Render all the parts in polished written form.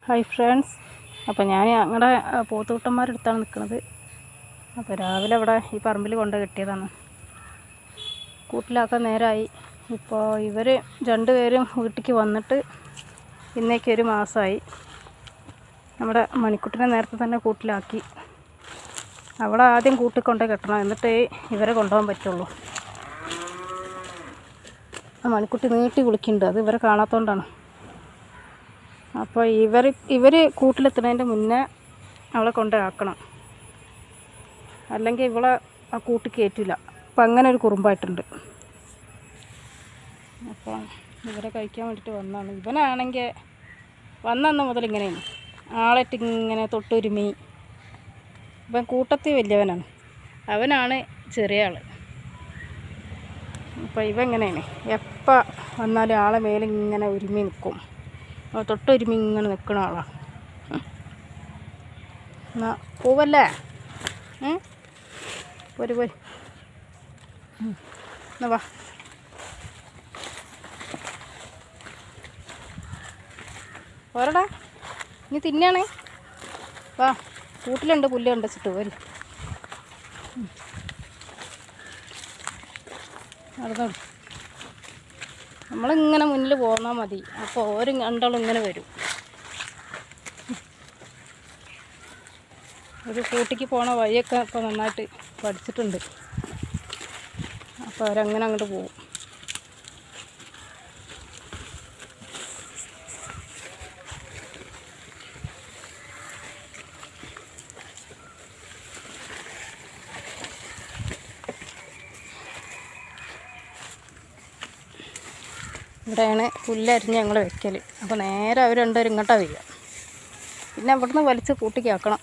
Hi friends, അപ്പോൾ ഞാൻ ഞങ്ങളുടെ പോത്തൂട്ടന്മാരെടുത്താണ് നിൽക്കുന്നത്. അപ്പോൾ രാവിലെ ഇവിടെ ഈ പറമ്പിൽ കൊണ്ട് കെട്ടിയതാണ്. കൂട്ടിലാക്കാൻ നേരമായി. ഇപ്പോൾ ഇവർ രണ്ടുപേരും വീട്ടിലേക്ക് വന്നിട്ട് ഇന്നേക്ക് ഒരു മാസമായി. നമ്മുടെ മണിക്കുട്ടിനെ നേരത്തെ തന്നെ കൂട്ടിലാക്കി. അവിടെ ആദ്യം കൂട്ടിൽ കൊണ്ട് കെട്ടണം, എന്നിട്ടേ ഇവരെ കൊണ്ടുപോകാൻ പറ്റുള്ളൂ. മണിക്കുട്ടി നീട്ടി വിളിക്കുന്നുണ്ട്, അത് ഇവരെ കാണാത്തതുകൊണ്ടാണ്. അപ്പോൾ ഇവർ കൂട്ടിലെത്തുന്നതിൻ്റെ മുന്നേ അവളെ കൊണ്ടാക്കണം, അല്ലെങ്കിൽ ഇവളെ ആ കൂട്ടി കയറ്റില്ല. അപ്പം അങ്ങനെ ഒരു കുറുമ്പായിട്ടുണ്ട്. അപ്പോൾ ഇവരെ കഴിക്കാൻ വേണ്ടിയിട്ട് വന്നതാണ്. ഇവനാണെങ്കിൽ വന്നന്ന് മുതൽ ഇങ്ങനെയാണ്, ആളെറ്റ് ഇങ്ങനെ തൊട്ടുരുമി. ഇവൻ കൂട്ടത്തിൽ വലിയവനാണ്, അവനാണ് ചെറിയ ആൾ. അപ്പോൾ ഇവ എങ്ങനെയാണ്, എപ്പോൾ വന്നാലും ആളെ മേലിങ്ങനെ ഒരുമി നിൽക്കും. തൊട്ടൊരുമി ഇങ്ങനെ നിൽക്കുന്ന ആളാണ്. എന്നാ പോവല്ലേ, പോര് പോര്, എന്നാ വാ. പോരടാ, ഇനി തിന്നാണേ, വാ. കൂട്ടിലുണ്ട് പുല്ല് കണ്ടച്ചിട്ട് പോര്. നടന്നോളൂ, നമ്മളിങ്ങനെ മുന്നിൽ പോന്നാൽ മതി. അപ്പോൾ ഓരോ രണ്ടാളും ഇങ്ങനെ വരും. ഒരു കൂട്ടിക്ക് പോണ വഴിയൊക്കെ ഇപ്പോൾ നന്നായിട്ട് പഠിച്ചിട്ടുണ്ട്. അപ്പോൾ അവരങ്ങനെ അങ്ങോട്ട് പോകും. ഇവിടെയാണ് പുല്ലരിഞ്ഞ് ഞങ്ങൾ വെക്കൽ. അപ്പോൾ നേരെ അവർ രണ്ടുപേരും ഇങ്ങോട്ടാണ് വരിക. പിന്നെ അവിടുന്ന് വലിച്ച് കൂട്ടിക്കാക്കണം.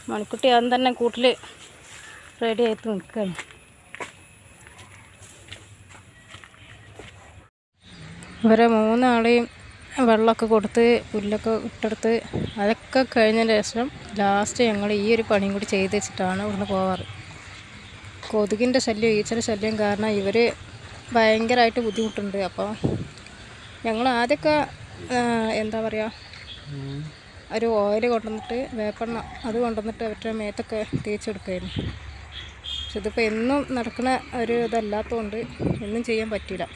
മണിക്കുട്ടി ആദ്യം തന്നെ കൂട്ടിൽ റെഡി ആയിട്ട് നിൽക്കുകയാണ്. ഇവരെ മൂന്നാളെയും വെള്ളമൊക്കെ കൊടുത്ത് പുല്ലൊക്കെ ഇട്ടെടുത്ത് അതൊക്കെ കഴിഞ്ഞതിന് ശേഷം ലാസ്റ്റ് ഞങ്ങൾ ഈ ഒരു പണിയും കൂടി ചെയ്ത് വെച്ചിട്ടാണ് ഇവിടുന്ന് പോവാറ്. കൊതുകിൻ്റെ ശല്യം, ഈച്ചയുടെ ശല്യം കാരണം ഇവർ ഭയങ്കരമായിട്ട് ബുദ്ധിമുട്ടുണ്ട്. അപ്പോൾ ഞങ്ങൾ ആദ്യമൊക്കെ എന്താ പറയുക, ഒരു ഓയിൽ കൊണ്ടുവന്നിട്ട്, വേപ്പെണ്ണ അത് കൊണ്ടുവന്നിട്ട് അവരുടെ മേത്തൊക്കെ തേച്ചെടുക്കുമായിരുന്നു. പക്ഷെ ഇതിപ്പോൾ എന്നും നടക്കുന്ന ഒരു ഇതല്ലാത്തതുകൊണ്ട് എന്നും ചെയ്യാൻ പറ്റില്ല.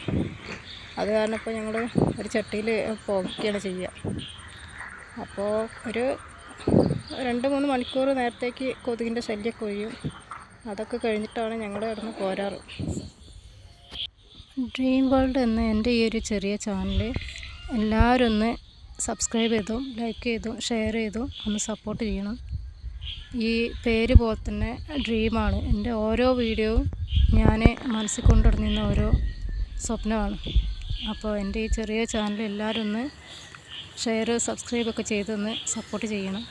അത് കാരണം ഇപ്പോൾ ഞങ്ങൾ ഒരു ചട്ടിയിൽ പുകയ്ക്കുകയാണ് ചെയ്യുക. അപ്പോൾ ഒരു 2-3 മണിക്കൂർ നേരത്തേക്ക് കൊതുകിൻ്റെ ശല്യമൊക്കെ ഒഴിയും. അതൊക്കെ കഴിഞ്ഞിട്ടാണ് ഞങ്ങൾ ഇവിടുന്ന് പോരാറ്. ഡ്രീം വേൾഡ് എന്ന എൻ്റെ ഈ ഒരു ചെറിയ ചാനൽ എല്ലാവരും ഒന്ന് സബ്സ്ക്രൈബ് ചെയ്തും ലൈക്ക് ചെയ്തും ഷെയർ ചെയ്തും ഒന്ന് സപ്പോർട്ട് ചെയ്യണം. ഈ പേര് പോലെ തന്നെ ഡ്രീമാണ്. എൻ്റെ ഓരോ വീഡിയോയും ഞാൻ മനസ്സിൽ കൊണ്ടുവരുന്ന ഓരോ സ്വപ്നമാണ്. അപ്പോൾ എൻ്റെ ഈ ചെറിയ ചാനൽ എല്ലാവരും ഒന്ന് ഷെയർ സബ്സ്ക്രൈബൊക്കെ ചെയ്തൊന്ന് സപ്പോർട്ട് ചെയ്യണം.